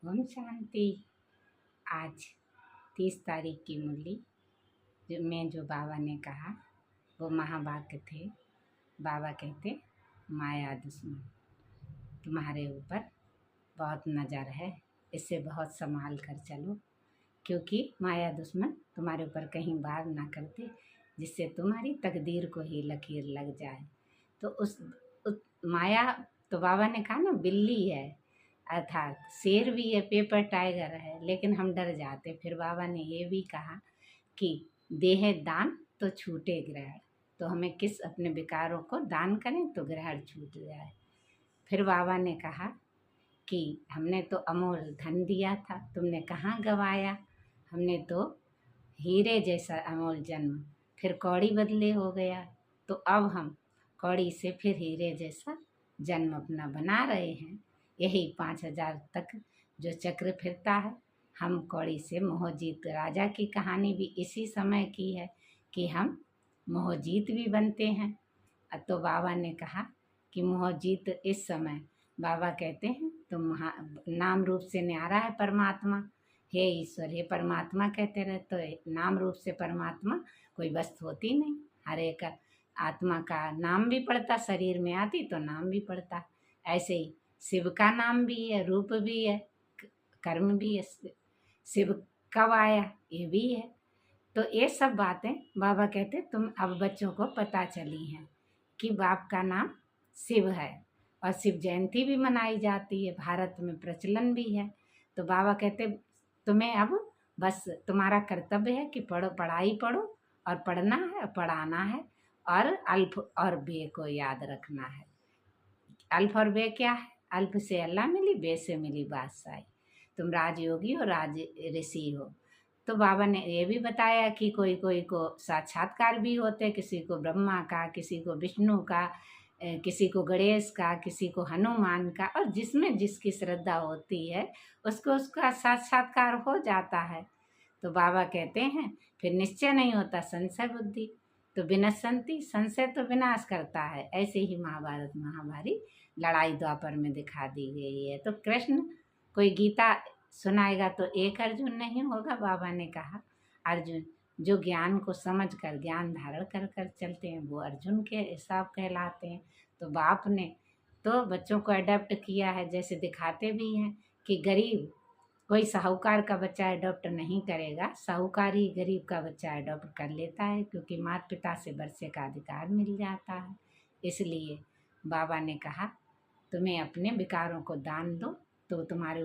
ओम शांति। आज 30 तारीख की मुरली जो बाबा ने कहा वो महावाक्य थे। बाबा कहते, माया दुश्मन तुम्हारे ऊपर बहुत नज़र है, इससे बहुत संभाल कर चलो, क्योंकि माया दुश्मन तुम्हारे ऊपर कहीं वार ना करते जिससे तुम्हारी तकदीर को ही लकीर लग जाए। तो उस माया, तो बाबा ने कहा ना, बिल्ली है, अर्थात शेर भी है, पेपर टाइगर है, लेकिन हम डर जाते। फिर बाबा ने ये भी कहा कि देह दान तो छूटे ग्रहण, तो हमें किस अपने विकारों को दान करें तो ग्रहण छूट जाए। फिर बाबा ने कहा कि हमने तो अमोल धन दिया था, तुमने कहाँ गवाया। हमने तो हीरे जैसा अमोल जन्म फिर कौड़ी बदले हो गया, तो अब हम कौड़ी से फिर हीरे जैसा जन्म अपना बना रहे हैं। यही 5000 तक जो चक्र फिरता है, हम कौड़ी से मोहजीत। राजा की कहानी भी इसी समय की है कि हम मोहजीत भी बनते हैं। तो बाबा ने कहा कि मोहजीत इस समय, बाबा कहते हैं तुम नाम रूप से न्यारा है परमात्मा, हे ईश्वर, हे परमात्मा कहते रहते। तो नाम रूप से परमात्मा कोई वस्तु होती नहीं, हर एक आत्मा का नाम भी पड़ता, शरीर में आती तो नाम भी पड़ता। ऐसे ही शिव का नाम भी है, रूप भी है, कर्म भी है। शिव कब आया ये भी है। तो ये सब बातें बाबा कहते तुम अब बच्चों को पता चली हैं कि बाप का नाम शिव है, और शिव जयंती भी मनाई जाती है, भारत में प्रचलन भी है। तो बाबा कहते तुम्हें अब बस तुम्हारा कर्तव्य है कि पढ़ाई पढ़ो, और पढ़ना है, पढ़ाना है, और अल्फ और बे को याद रखना है। अल्फ और बे क्या है? अल्फ से अल्लाह मिली, बे से मिली बादशाही। तुम राजयोगी हो, राज ऋषि हो। तो बाबा ने ये भी बताया कि कोई कोई को साक्षात्कार भी होते, किसी को ब्रह्मा का, किसी को विष्णु का, किसी को गणेश का, किसी को हनुमान का, और जिसमें जिसकी श्रद्धा होती है उसको उसका साक्षात्कार हो जाता है। तो बाबा कहते हैं फिर निश्चय नहीं होता, संशय बुद्धि तो विनश्यंति, संशय तो विनाश करता है। ऐसे ही महाभारत महाभारी लड़ाई द्वापर में दिखा दी गई है। तो कृष्ण कोई गीता सुनाएगा तो एक अर्जुन नहीं होगा। बाबा ने कहा अर्जुन जो ज्ञान को समझ कर ज्ञान धारण कर कर चलते हैं वो अर्जुन के हिसाब कहलाते हैं। तो बाप ने तो बच्चों को अडॉप्ट किया है, जैसे दिखाते भी हैं कि गरीब कोई साहूकार का बच्चा अडॉप्ट नहीं करेगा, साहूकार ही गरीब का बच्चा अडॉप्ट कर लेता है, क्योंकि माता पिता से वर्षे का अधिकार मिल जाता है। इसलिए बाबा ने कहा तुम्हें अपने विकारों को दान दो तो तुम्हारे